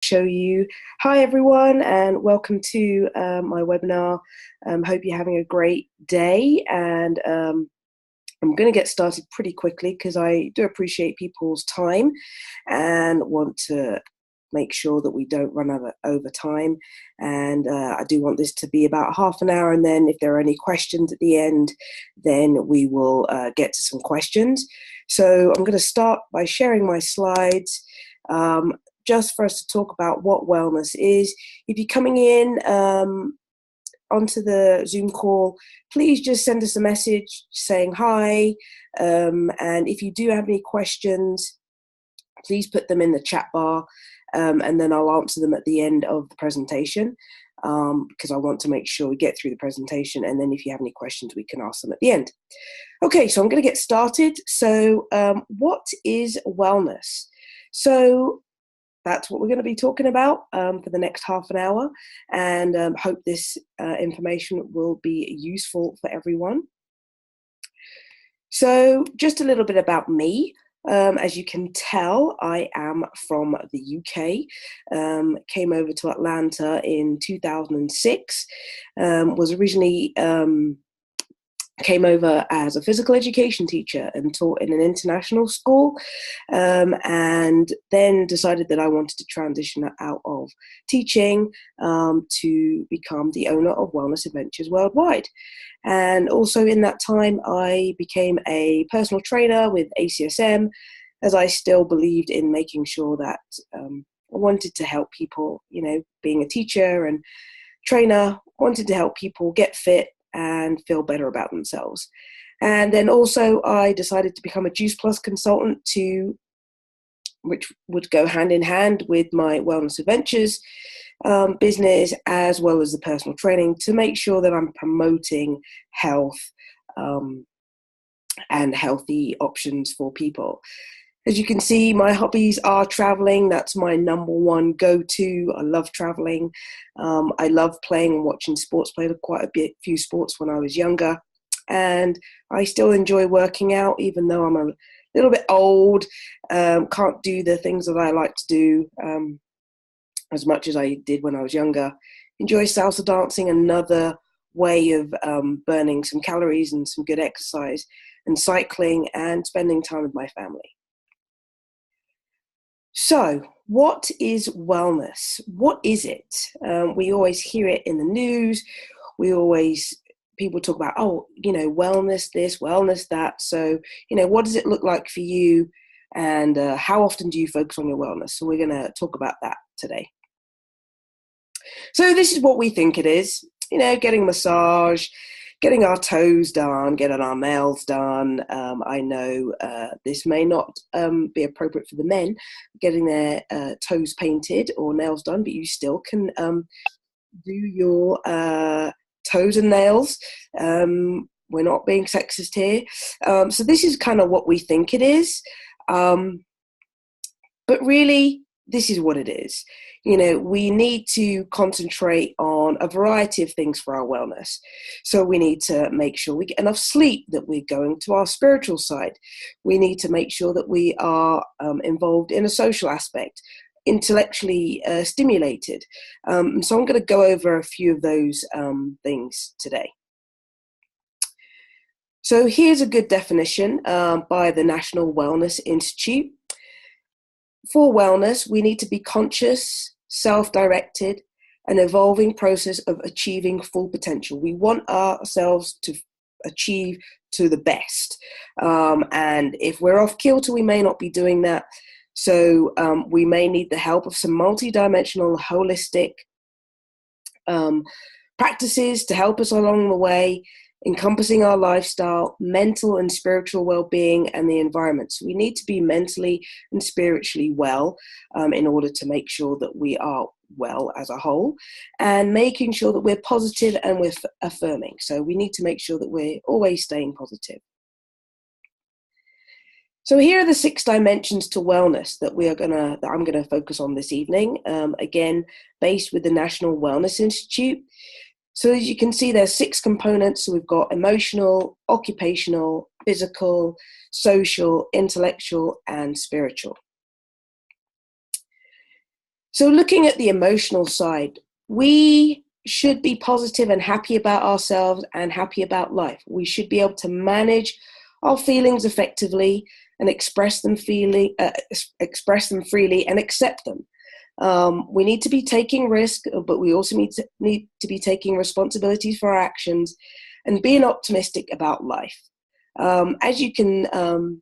show you. Hi, everyone, and welcome to my webinar. Hope you're having a great day, and I'm going to get started pretty quickly because I do appreciate people's time and want to make sure that we don't run over time. And I do want this to be about half an hour, and then if there are any questions at the end, then we will get to some questions. So I'm going to start by sharing my slides. Just for us to talk about what wellness is. If you're coming in onto the Zoom call, please just send us a message saying hi. And if you do have any questions, please put them in the chat bar, and then I'll answer them at the end of the presentation, because I want to make sure we get through the presentation, and then if you have any questions, we can ask them at the end. Okay, so I'm going to get started. So what is wellness? So that's what we're going to be talking about for the next half an hour, and hope this information will be useful for everyone. So just a little bit about me. As you can tell, I am from the UK, came over to Atlanta in 2006, was originally came over as a physical education teacher and taught in an international school, and then decided that I wanted to transition out of teaching to become the owner of Wellness Adventures Worldwide. And also in that time, I became a personal trainer with ACSM, as I still believed in making sure that I wanted to help people, being a teacher and trainer, wanted to help people get fit and feel better about themselves. And then also I decided to become a Juice Plus consultant, which would go hand in hand with my Wellness Adventures business, as well as the personal training, to make sure that I'm promoting health and healthy options for people. As you can see, my hobbies are traveling. That's my number one go-to. I love traveling. I love playing and watching sports. Played quite a few sports when I was younger. And I still enjoy working out, even though I'm a little bit old. Can't do the things that I like to do as much as I did when I was younger. Enjoy salsa dancing, another way of burning some calories and some good exercise, and cycling, and spending time with my family. So, what is wellness? What is it? We always hear it in the news. People talk about, wellness this, wellness that. So, what does it look like for you? And how often do you focus on your wellness? So we're going to talk about that today. So this is what we think it is, getting a massage, getting our toes done, getting our nails done. I know this may not be appropriate for the men, getting their toes painted or nails done, but you still can do your toes and nails. We're not being sexist here. So this is kind of what we think it is. But really, this is what it is. We need to concentrate on a variety of things for our wellness. So we need to make sure we get enough sleep, that we're going to our spiritual side. We need to make sure that we are involved in a social aspect, intellectually stimulated. So I'm going to go over a few of those things today. So here's a good definition by the National Wellness Institute. For wellness, we need to be conscious, self-directed, an evolving process of achieving full potential. We want ourselves to achieve to the best. And if we're off kilter, we may not be doing that. So we may need the help of some multidimensional, holistic practices to help us along the way, encompassing our lifestyle, mental and spiritual well-being, and the environment. So we need to be mentally and spiritually well in order to make sure that we are well as a whole, and making sure that we're positive and we're affirming. So we need to make sure that we're always staying positive. So here are the 6 dimensions to wellness that I'm going to focus on this evening. Again, based with the National Wellness Institute. So as you can see, there's 6 components. So we've got emotional, occupational, physical, social, intellectual, and spiritual. So looking at the emotional side, we should be positive and happy about ourselves and happy about life. We should be able to manage our feelings effectively and express them freely and accept them. We need to be taking risk, but we also need to be taking responsibilities for our actions and being optimistic about life. As you can,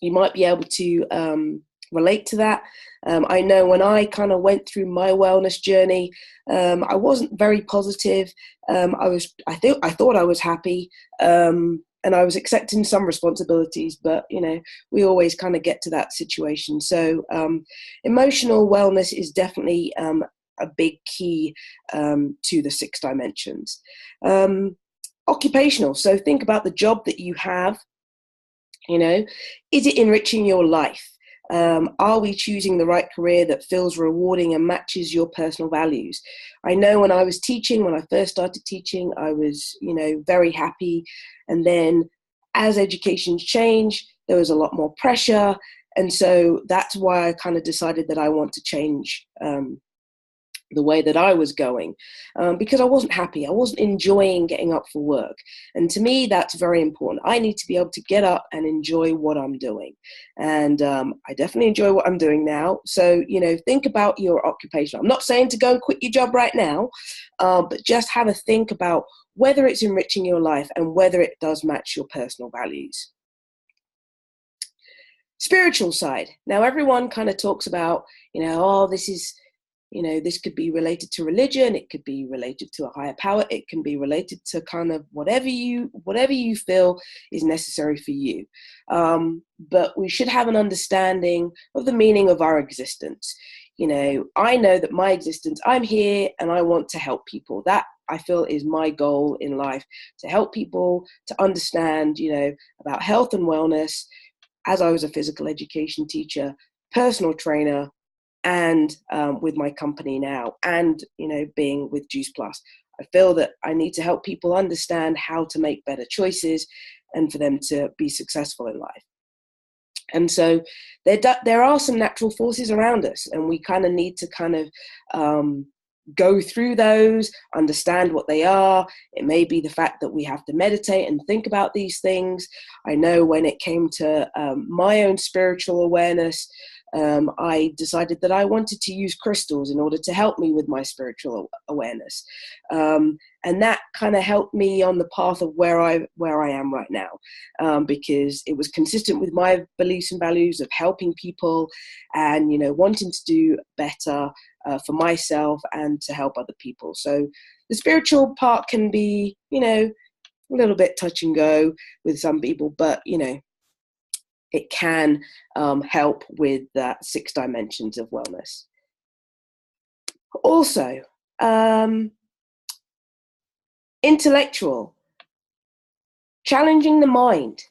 you might be able to relate to that. I know when I kind of went through my wellness journey, I wasn't very positive. I thought I was happy, and I was accepting some responsibilities, but we always kind of get to that situation. So emotional wellness is definitely a big key to the 6 dimensions. Occupational. So think about the job that you have. Is it enriching your life? Are we choosing the right career that feels rewarding and matches your personal values? I know when I was teaching, when I first started teaching, I was, very happy. And then as education's changed, there was a lot more pressure. And so that's why I kind of decided that I want to change the way that I was going, because I wasn't happy. I wasn't enjoying getting up for work. And to me, that's very important. I need to be able to get up and enjoy what I'm doing. And I definitely enjoy what I'm doing now. So, think about your occupation. I'm not saying to go and quit your job right now, but just have a think about whether it's enriching your life and whether it does match your personal values. Spiritual side. Now, everyone kind of talks about, this could be related to religion. It could be related to a higher power. It can be related to kind of whatever you feel is necessary for you. But we should have an understanding of the meaning of our existence. I know that my existence, I'm here and I want to help people. That I feel is my goal in life, to help people to understand, about health and wellness. As I was a physical education teacher, personal trainer, and with my company now, and being with Juice Plus, I feel that I need to help people understand how to make better choices and for them to be successful in life. And so there are some natural forces around us, and we kind of need to kind of go through those, understand what they are. It may be the fact that we have to meditate and think about these things. I know when it came to my own spiritual awareness, I decided that I wanted to use crystals in order to help me with my spiritual awareness. And that kind of helped me on the path of where I am right now, because it was consistent with my beliefs and values of helping people and, wanting to do better for myself and to help other people. So the spiritual part can be, a little bit touch and go with some people, but, it can help with that 6 dimensions of wellness. Also, intellectual, challenging the mind.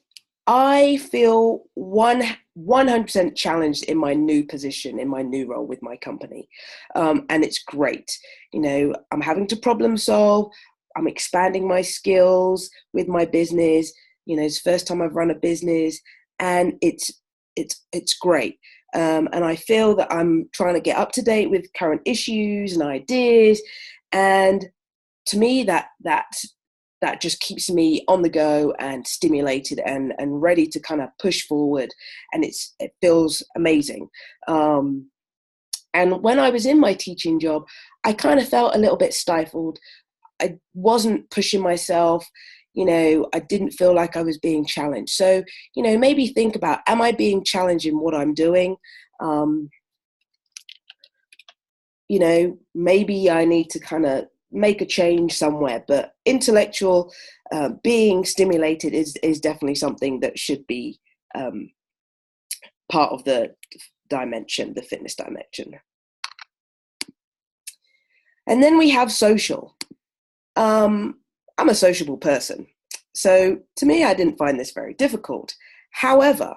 I feel 100% challenged in my new position, in my new role with my company. And it's great. I'm having to problem solve. I'm expanding my skills with my business. It's the first time I've run a business, and it's great. And I feel that I'm trying to get up to date with current issues and ideas. And to me, that just keeps me on the go and stimulated and ready to kind of push forward. And it feels amazing. And when I was in my teaching job, I kind of felt a little bit stifled. I wasn't pushing myself. I didn't feel like I was being challenged. So, maybe think about, am I being challenged in what I'm doing? Maybe I need to kind of make a change somewhere, but intellectual, being stimulated is definitely something that should be part of the dimension, the fitness dimension. And then we have social. I'm a sociable person. So to me, I didn't find this very difficult. However,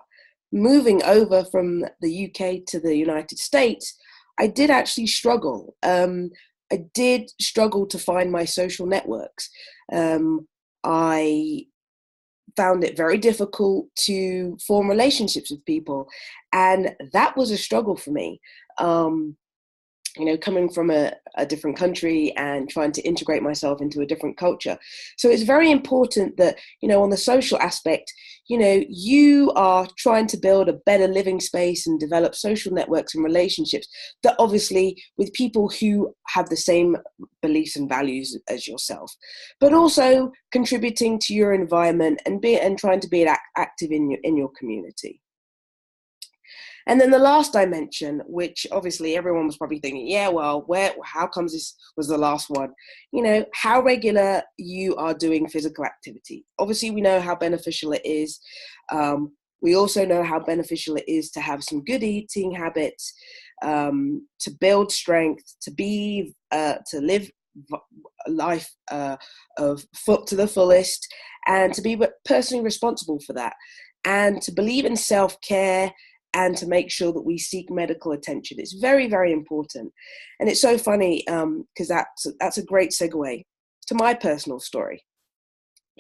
moving over from the UK to the United States, I did actually struggle. I did struggle to find my social networks. I found it very difficult to form relationships with people. And that was a struggle for me. coming from a different country and trying to integrate myself into a different culture. So it's very important that, on the social aspect, you are trying to build a better living space and develop social networks and relationships that obviously with people who have the same beliefs and values as yourself, but also contributing to your environment and trying to be active in your community. And then the last dimension, which obviously everyone was probably thinking, yeah, well, how comes this was the last one? How regular you are doing physical activity. Obviously, we know how beneficial it is. We also know how beneficial it is to have some good eating habits, to build strength, to live life of foot to the fullest, and to be personally responsible for that, and to believe in self-care, and to make sure that we seek medical attention. It's very, very important. And it's so funny because that's a great segue to my personal story.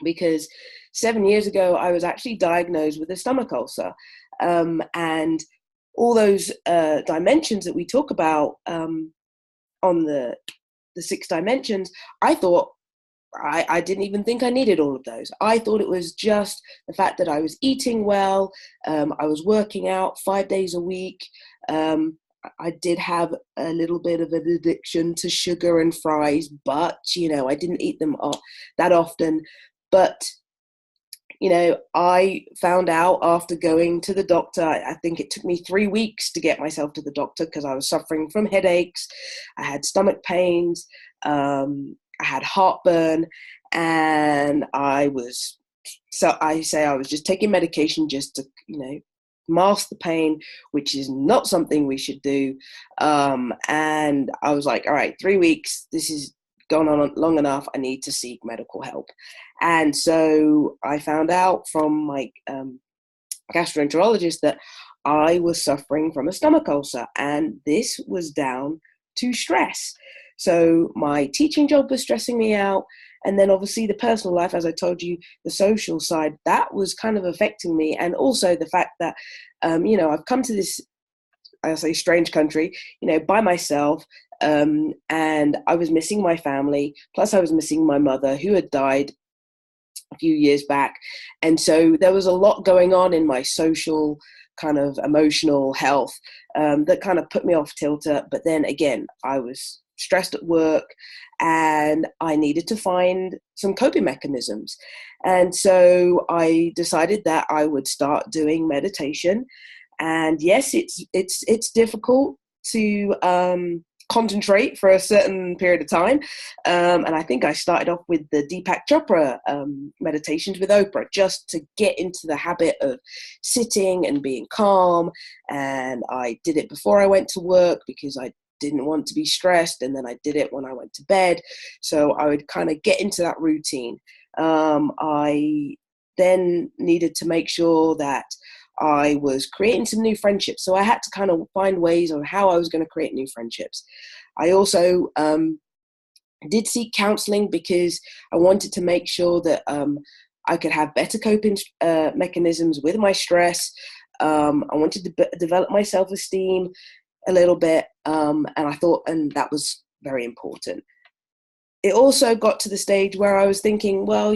Because 7 years ago, I was actually diagnosed with a stomach ulcer. And all those dimensions that we talk about on the 6 dimensions, I thought, I didn't even think I needed all of those. I thought it was just the fact that I was eating well. I was working out 5 days a week. I did have a little bit of an addiction to sugar and fries, but, I didn't eat them that often. But, I found out after going to the doctor, I think it took me 3 weeks to get myself to the doctor because I was suffering from headaches. I had stomach pains. I had heartburn, and I was just taking medication just to, mask the pain, which is not something we should do. And I was like, all right, 3 weeks, this is gone on long enough. I need to seek medical help. And so I found out from my gastroenterologist that I was suffering from a stomach ulcer, and this was down to stress. So my teaching job was stressing me out. And then obviously the personal life, as I told you, the social side, that was kind of affecting me. And also the fact that, I've come to this, I say, strange country, by myself. And I was missing my family. Plus I was missing my mother, who had died a few years back. And so there was a lot going on in my social kind of emotional health that kind of put me off kilter. But then again, I was stressed at work and I needed to find some coping mechanisms. And so I decided that I would start doing meditation. And yes, it's difficult to concentrate for a certain period of time. And I think I started off with the Deepak Chopra meditations with Oprah, just to get into the habit of sitting and being calm. And I did it before I went to work because I didn't want to be stressed. And then I did it when I went to bed. So I would kind of get into that routine. I then needed to make sure that I was creating some new friendships. So I had to kind of find ways on how I was going to create new friendships. I also did seek counseling because I wanted to make sure that I could have better coping mechanisms with my stress. I wanted to develop my self-esteem a little bit. And I thought, and that was very important. It also got to the stage where I was thinking, well,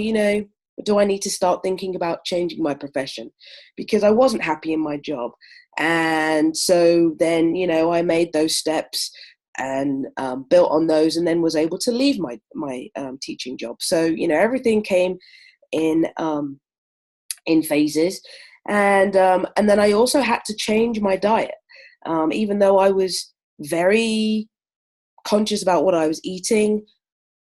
do I need to start thinking about changing my profession? Because I wasn't happy in my job. And so then, I made those steps and built on those, and then was able to leave my teaching job. So, everything came in phases. And then I also had to change my diet. Even though I was very conscious about what I was eating,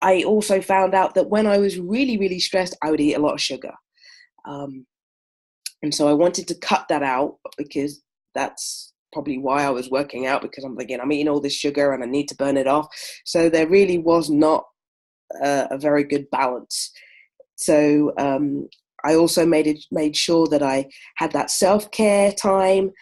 I also found out that when I was really, really stressed, I would eat a lot of sugar. And so I wanted to cut that out because that's probably why I was working out, because I'm thinking I'm eating all this sugar and I need to burn it off. So there really was not a very good balance. So I also made sure that I had that self-care time.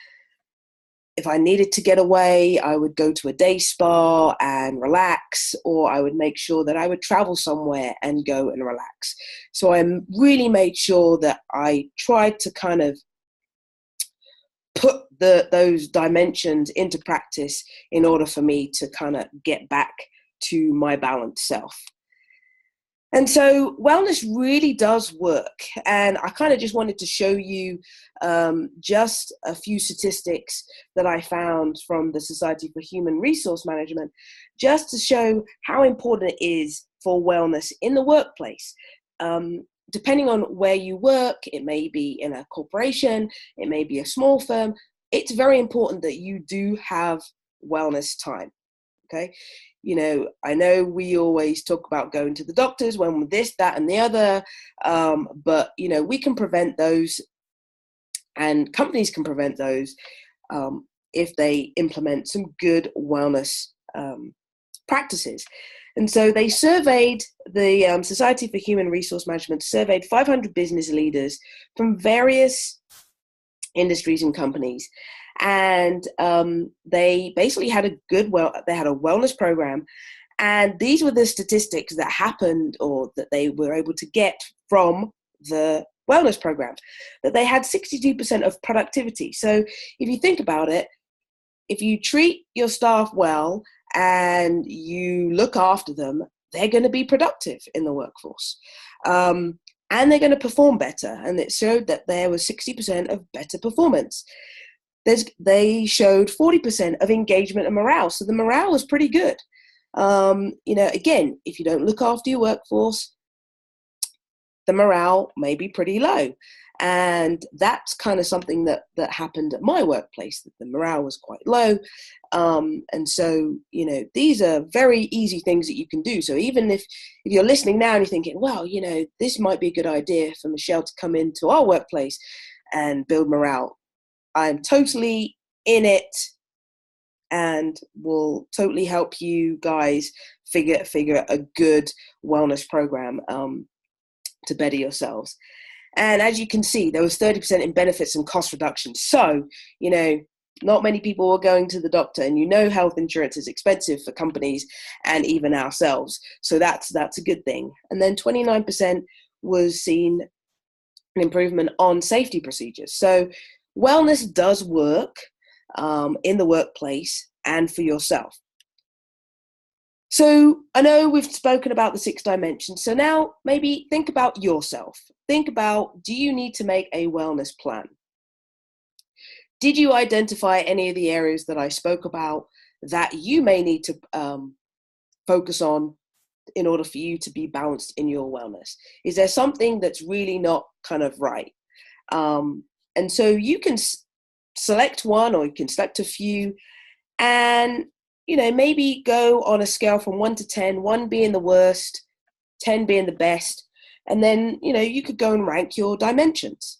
If I needed to get away, I would go to a day spa and relax, or I would make sure that I would travel somewhere and go and relax. So I really made sure that I tried to kind of put those dimensions into practice in order for me to kind of get back to my balanced self. And so wellness really does work. And I kind of just wanted to show you just a few statistics that I found from the Society for Human Resource Management, just to show how important it is for wellness in the workplace. Depending on where you work, it may be in a corporation, it may be a small firm. It's very important that you do have wellness time. Okay. You know, I know we always talk about going to the doctors when this, that, and the other, but, you know, we can prevent those, and companies can prevent those if they implement some good wellness practices. And so they surveyed, the Society for Human Resource Management surveyed 500 business leaders from various industries and companies. And they basically had they had a wellness program. And these were the statistics that happened, or that they were able to get from the wellness program, that they had 62% of productivity. So if you think about it, if you treat your staff well and you look after them, they're going to be productive in the workforce. And they're going to perform better. And it showed that there was 60% of better performance. They showed 40% of engagement and morale. So the morale was pretty good. You know, again, if you don't look after your workforce, the morale may be pretty low. And that's kind of something that happened at my workplace, that the morale was quite low. And so, you know, these are very easy things that you can do. So even if you're listening now and you're thinking, well, you know, this might be a good idea for Michelle to come into our workplace and build morale, I'm totally in it and will totally help you guys figure a good wellness program to better yourselves. And as you can see, there was 30% in benefits and cost reduction. So, you know, not many people were going to the doctor, and you know, health insurance is expensive for companies and even ourselves. So that's a good thing. And then 29% was seen an improvement on safety procedures. So wellness does work in the workplace and for yourself. So I know we've spoken about the 6 dimensions. So now maybe think about yourself. Think about, do you need to make a wellness plan? Did you identify any of the areas that I spoke about that you may need to focus on in order for you to be balanced in your wellness? Is there something that's really not kind of right? And so you can select one, or you can select a few, and, you know, maybe go on a scale from 1 to 10, 1 being the worst, 10 being the best. And then, you know, you could go and rank your dimensions.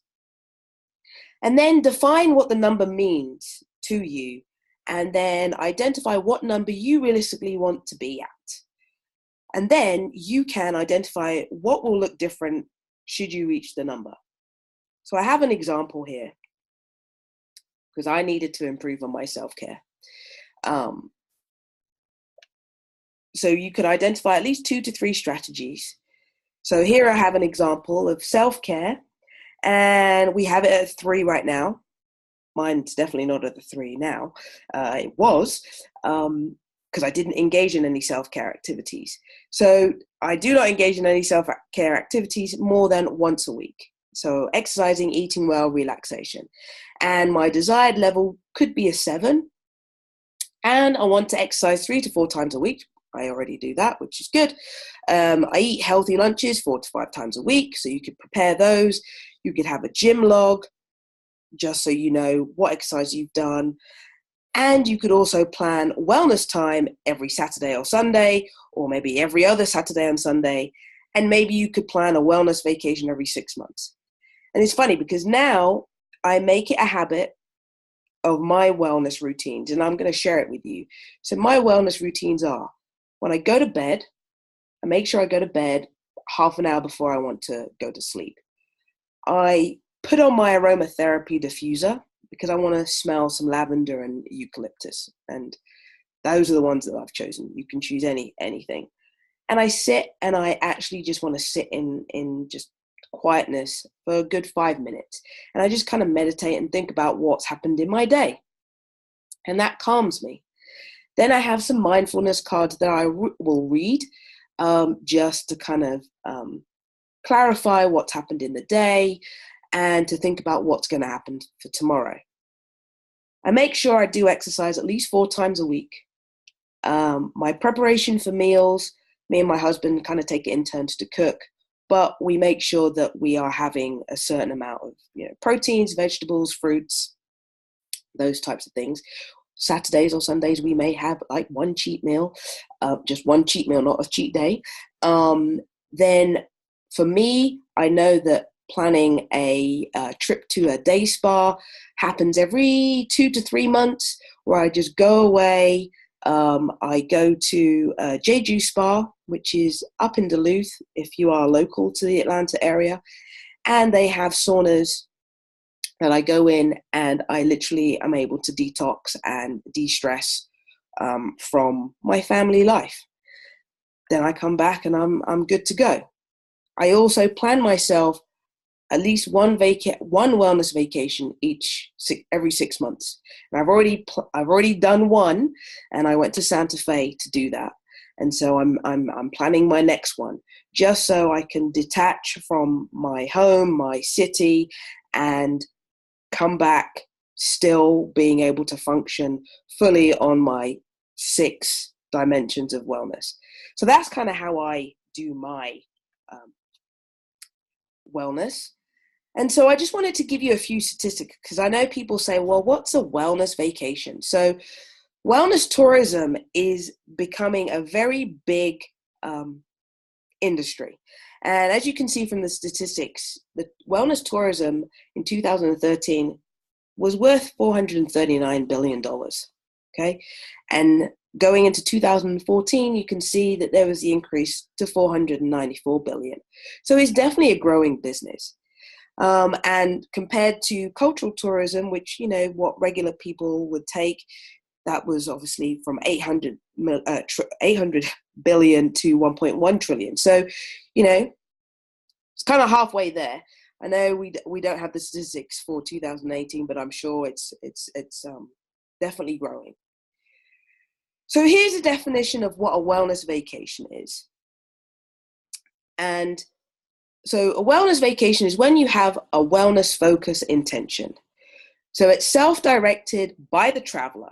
And then define what the number means to you, and then identify what number you realistically want to be at. And then you can identify what will look different should you reach the number. So I have an example here, because I needed to improve on my self-care. So you could identify at least 2 to 3 strategies. So here I have an example of self-care, and we have it at 3 right now. Mine's definitely not at the 3 now. It was, because I didn't engage in any self-care activities. So I do not engage in any self-care activities more than once a week. So exercising, eating well, relaxation. And my desired level could be a 7. And I want to exercise 3 to 4 times a week. I already do that, which is good. I eat healthy lunches 4 to 5 times a week. So you could prepare those. You could have a gym log, just so you know what exercise you've done. And you could also plan wellness time every Saturday or Sunday, or maybe every other Saturday and Sunday. And maybe you could plan a wellness vacation every 6 months. And it's funny, because now I make it a habit of my wellness routines, and I'm going to share it with you. So my wellness routines are, when I go to bed, I make sure I go to bed half an hour before I want to go to sleep. I put on my aromatherapy diffuser, because I want to smell some lavender and eucalyptus. And those are the ones that I've chosen. You can choose anything. And I sit, and I actually just want to sit in just quietness for a good 5 minutes. And I just kind of meditate and think about what's happened in my day. And that calms me. Then I have some mindfulness cards that I will read just to kind of clarify what's happened in the day and to think about what's going to happen for tomorrow. I make sure I do exercise at least 4 times a week. My preparation for meals, me and my husband kind of take it in turns to cook, but we make sure that we are having a certain amount of proteins, vegetables, fruits, those types of things. Saturdays or Sundays, we may have like one cheat meal, just one cheat meal, not a cheat day. Then for me, I know that planning a trip to a day spa happens every 2 to 3 months, where I just go away. I go to Jeju Spa, which is up in Duluth, if you are local to the Atlanta area, and they have saunas that I go in, and I literally am able to detox and de-stress from my family life. Then I come back and I'm good to go. I also plan myself at least one wellness vacation every 6 months. And I've already done one, and I went to Santa Fe to do that. And so I'm planning my next one, just so I can detach from my home, my city, and come back still being able to function fully on my 6 dimensions of wellness. So that's kind of how I do my wellness. And so I just wanted to give you a few statistics, because I know people say, well, what's a wellness vacation? So wellness tourism is becoming a very big industry. And as you can see from the statistics, the wellness tourism in 2013 was worth $439 billion. Okay. And going into 2014, you can see that there was the increase to $494 billion. So it's definitely a growing business. And compared to cultural tourism, which, what regular people would take, that was obviously from 800 billion to 1.1 trillion. So, it's kind of halfway there. I know we don't have the statistics for 2018, but I'm sure it's definitely growing. So here's a definition of what a wellness vacation is. And so a wellness vacation is when you have a wellness focus intention. So it's self-directed by the traveler.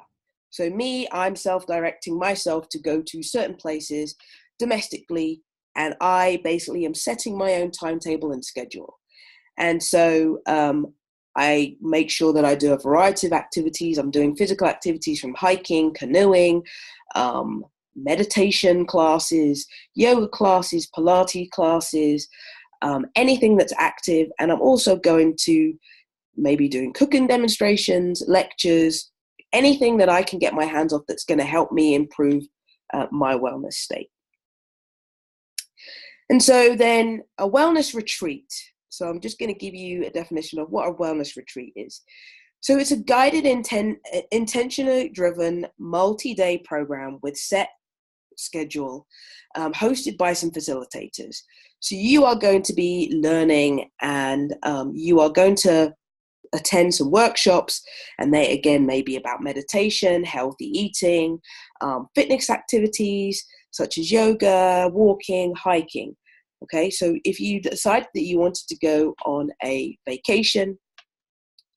So I'm self-directing myself to go to certain places domestically, and I basically am setting my own timetable and schedule. And so I make sure that I do a variety of activities. I'm doing physical activities from hiking, canoeing, meditation classes, yoga classes, Pilates classes, anything that's active. And I'm also going to maybe doing cooking demonstrations, lectures, anything that I can get my hands off that's going to help me improve my wellness state. And so then a wellness retreat. So I'm just going to give you a definition of what a wellness retreat is. So it's a guided, intentionally driven, multi-day program with set schedule, hosted by some facilitators. So you are going to be learning, and you are going to attend some workshops, and they again may be about meditation, healthy eating, fitness activities such as yoga, walking, hiking. Okay, so if you decided that you wanted to go on a vacation,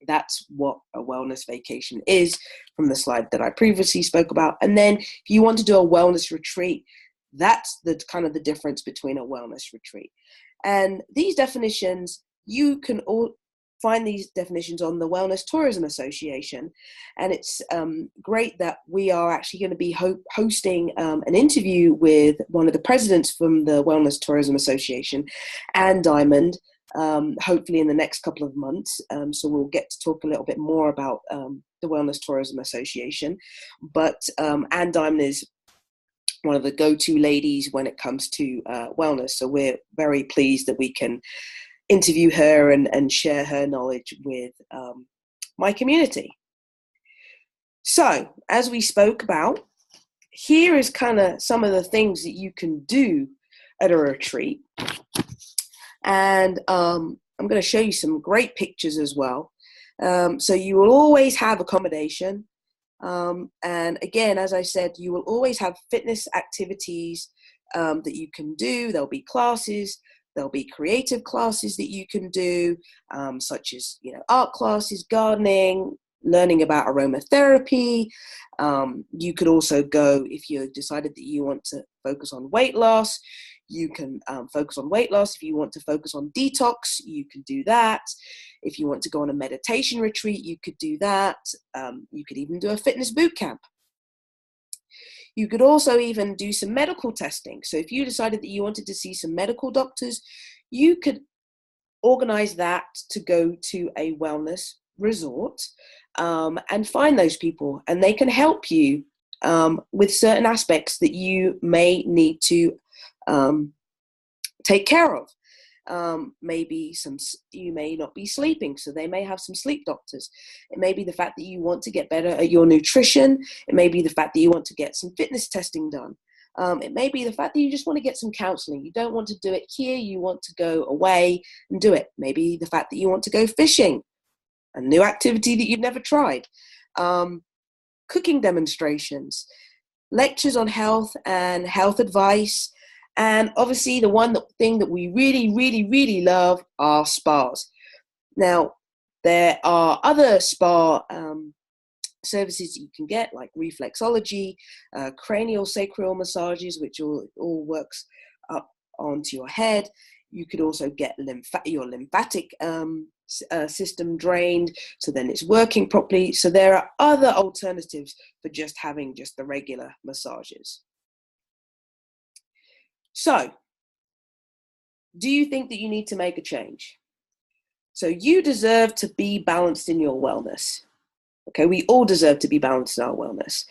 that's what a wellness vacation is from the slide that I previously spoke about. And then if you want to do a wellness retreat, that's the kind of the difference between a wellness retreat. And these definitions, you can all find these definitions on the Wellness Tourism Association. And it's great that we are actually going to be hosting an interview with one of the presidents from the Wellness Tourism Association, Anne Diamond, hopefully in the next couple of months. So we'll get to talk a little bit more about the Wellness Tourism Association. But Anne Diamond is one of the go-to ladies when it comes to wellness. So we're very pleased that we can interview her and share her knowledge with my community. So as we spoke about, here is kind of some of the things that you can do at a retreat. And I'm going to show you some great pictures as well. So you will always have accommodation. And again, as I said, you will always have fitness activities that you can do. There'll be classes. There'll be creative classes that you can do, such as, art classes, gardening, learning about aromatherapy. You could also go, if you decided that you want to focus on weight loss, you can focus on weight loss. If you want to focus on detox, you can do that. If you want to go on a meditation retreat, you could do that. You could even do a fitness boot camp. You could also even do some medical testing. So if you decided that you wanted to see some medical doctors, you could organize that to go to a wellness resort and find those people, and they can help you with certain aspects that you may need to take care of. Maybe you may not be sleeping, so they may have some sleep doctors. It may be the fact that you want to get better at your nutrition. It may be the fact that you want to get some fitness testing done. It may be the fact that you just want to get some counseling. You don't want to do it here. You want to go away and do it. Maybe the fact that you want to go fishing, a new activity that you've never tried. Cooking demonstrations, lectures on health and health advice. And obviously the thing that we really, really, really love are spas. Now, there are other spa services that you can get, like reflexology, cranial sacral massages, which all works up onto your head. You could also get your lymphatic system drained, so then it's working properly. So there are other alternatives for just having just the regular massages. So, do you think that you need to make a change? So you deserve to be balanced in your wellness. Okay, we all deserve to be balanced in our wellness.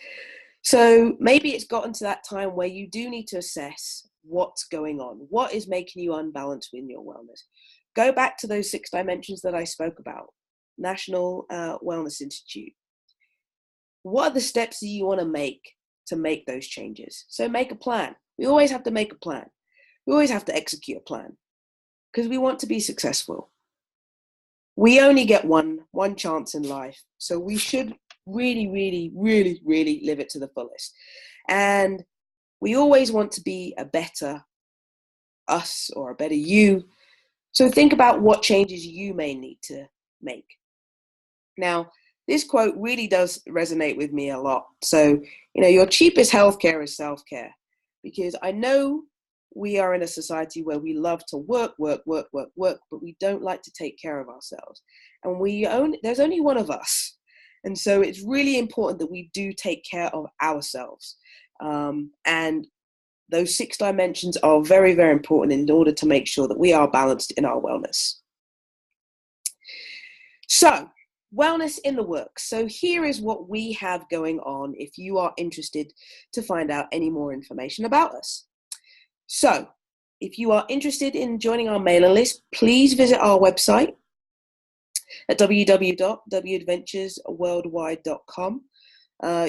So maybe it's gotten to that time where you do need to assess what's going on. What is making you unbalanced in your wellness? Go back to those 6 dimensions that I spoke about, National Wellness Institute. What are the steps that you want to make those changes? So make a plan. We always have to make a plan. We always have to execute a plan because we want to be successful. We only get one chance in life. So we should really, really, really, really live it to the fullest. And we always want to be a better us or a better you. So think about what changes you may need to make. Now, this quote really does resonate with me a lot. So, your cheapest healthcare is self-care, because I know we are in a society where we love to work, but we don't like to take care of ourselves. And there's only one of us. And so it's really important that we do take care of ourselves. And those 6 dimensions are very, very important in order to make sure that we are balanced in our wellness. So, wellness in the works. So here is what we have going on if you are interested to find out any more information about us. So, if you are interested in joining our mailing list, please visit our website at www.wadventuresworldwide.com.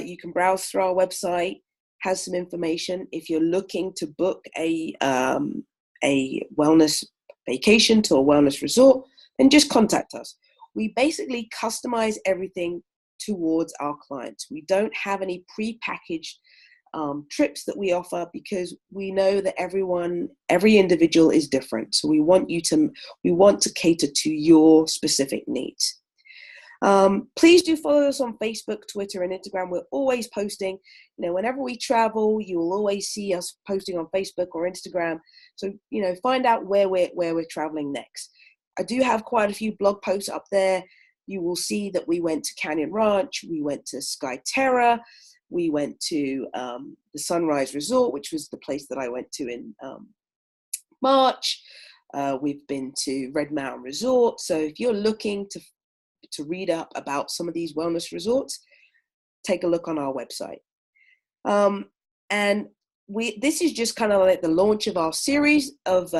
You can browse through our website, has some information. If you're looking to book a wellness vacation to a wellness resort, then just contact us. We basically customize everything towards our clients. We don't have any pre-packaged trips that we offer, because we know that every individual is different. So we want to cater to your specific needs. Please do follow us on Facebook, Twitter, and Instagram. We're always posting. Whenever we travel, you will always see us posting on Facebook or Instagram. So find out where we're traveling next. I do have quite a few blog posts up there. You will see that we went to Canyon Ranch, we went to Sky Terra, we went to the Sunrise Resort, which was the place that I went to in March. We've been to Red Mountain Resort. So if you're looking to read up about some of these wellness resorts, take a look on our website. And this is just kind of like the launch of our series of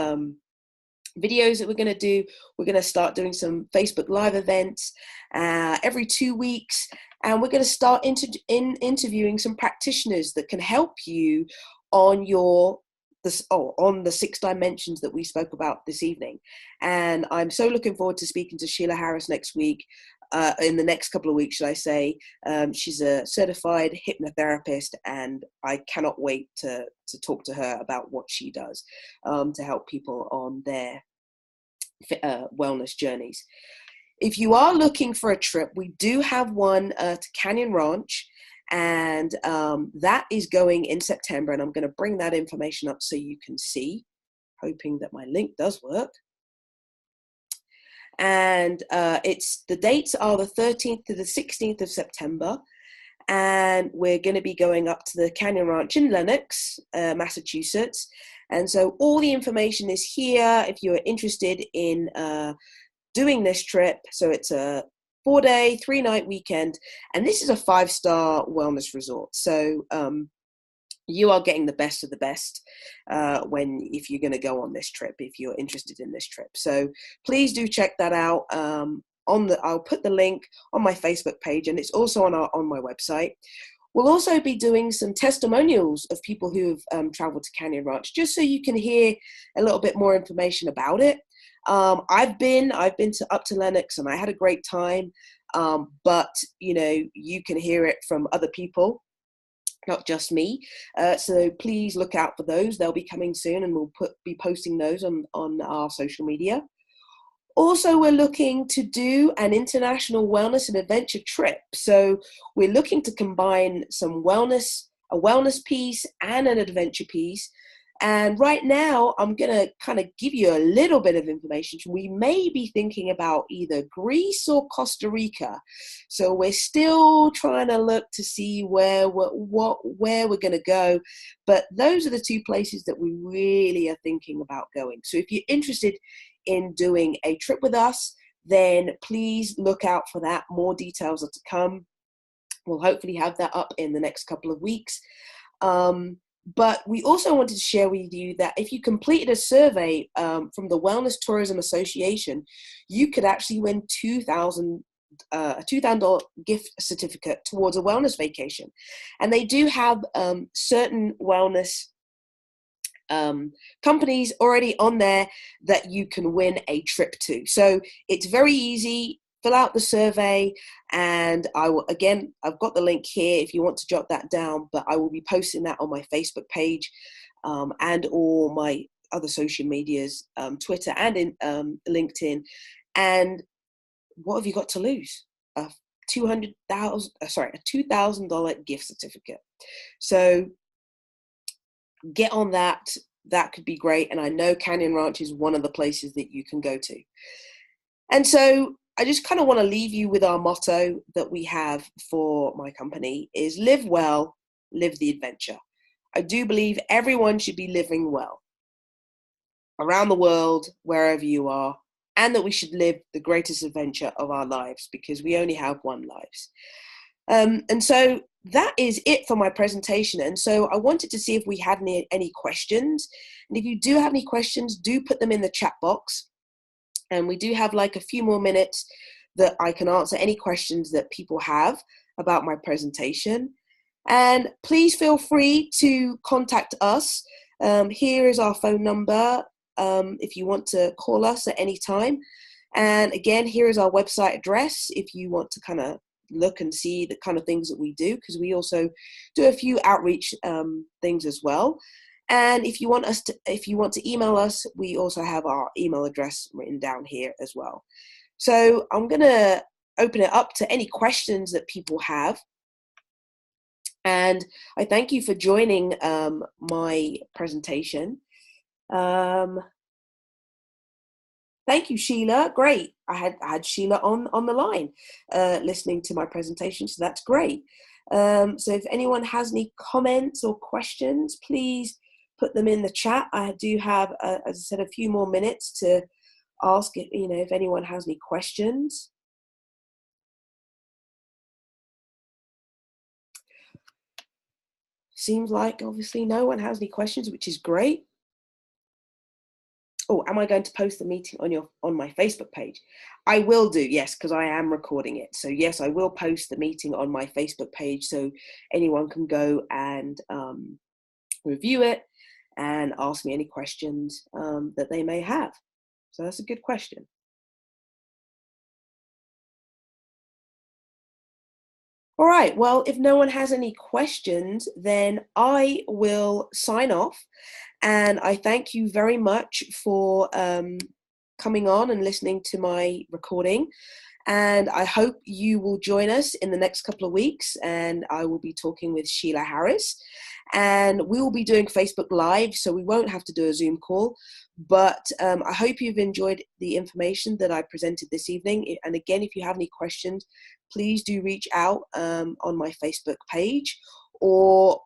videos that we're going to do. We're going to start doing some Facebook Live events every 2 weeks, and we're going to start interviewing some practitioners that can help you on your on the 6 dimensions that we spoke about this evening. And I'm so looking forward to speaking to Sheila Harris next week, in the next couple of weeks, should I say. She's a certified hypnotherapist, and I cannot wait to talk to her about what she does to help people on their wellness journeys. If you are looking for a trip, we do have one to Canyon Ranch, and that is going in September, and I'm going to bring that information up so you can see, hoping that my link does work. And the dates are the 13th to the 16th of September, and we're going to be going up to the Canyon Ranch in Lenox, Massachusetts. And so all the information is here if you're interested in doing this trip. So it's a 4-day, 3-night weekend, and this is a 5-star wellness resort. So you are getting the best of the best if you're going to go on this trip, if you're interested in this trip. So please do check that out. I'll put the link on my Facebook page, and it's also on my website. We'll also be doing some testimonials of people who have traveled to Canyon Ranch, just so you can hear a little bit more information about it. I've been up to Lenox, and I had a great time. But you can hear it from other people, not just me. So please look out for those. They'll be coming soon, and we'll be posting those on our social media. Also, we're looking to do an international wellness and adventure trip. So we're looking to combine a wellness piece and an adventure piece. And right now, I'm going to kind of give you a little bit of information. We may be thinking about either Greece or Costa Rica. So we're still trying to look to see where we're going to go. But those are the 2 places that we really are thinking about going. So if you're interested in doing a trip with us, then please look out for that. More details are to come. We'll hopefully have that up in the next couple of weeks. But we also wanted to share with you that if you completed a survey from the Wellness Tourism Association, you could actually win a $2,000 gift certificate towards a wellness vacation. And they do have certain wellness companies already on there that you can win a trip to. So it's very easy. Fill out the survey, and I've got the link here if you want to jot that down, but I will be posting that on my Facebook page and all my other social medias, Twitter and in LinkedIn. And what have you got to lose? A $2,000 gift certificate. So get on that. That could be great. And I know Canyon Ranch is one of the places that you can go to. And so I just kind of want to leave you with our motto that we have for my company is live well, live the adventure. I do believe everyone should be living well around the world, wherever you are, and that we should live the greatest adventure of our lives because we only have one lives. And so that is it for my presentation. And so I wanted to see if we had any questions. And if you do have any questions, do put them in the chat box. And we do have like a few more minutes that I can answer any questions that people have about my presentation. And please feel free to contact us. Here is our phone number if you want to call us at any time. And again, here is our website address if you want to kind of look and see the kind of things that we do, because we also do a few outreach things as well. And if you want to email us, we also have our email address written down here as well. So I'm going to open it up to any questions that people have. And I thank you for joining my presentation. Thank you, Sheila. Great. I had Sheila on the line listening to my presentation, so that's great. So if anyone has any comments or questions, please put them in the chat. I do have, as I said, a few more minutes to ask if anyone has any questions. Seems like obviously no one has any questions, which is great. Oh, am I going to post the meeting on my Facebook page? I will do, yes, because I am recording it. So yes, I will post the meeting on my Facebook page so anyone can go and review it and ask me any questions that they may have. So that's a good question. All right, well, if no one has any questions, then I will sign off. And I thank you very much for coming on and listening to my recording. And I hope you will join us in the next couple of weeks. And I will be talking with Sheila Harris. And we will be doing Facebook Live, so we won't have to do a Zoom call. But I hope you've enjoyed the information that I presented this evening. And again, if you have any questions, please do reach out on my Facebook page or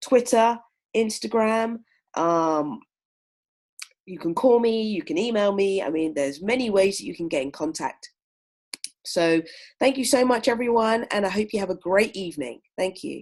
Twitter, Instagram. You can call me, you can email me. I mean, there's many ways that you can get in contact. So thank you so much, everyone, and I hope you have a great evening. Thank you.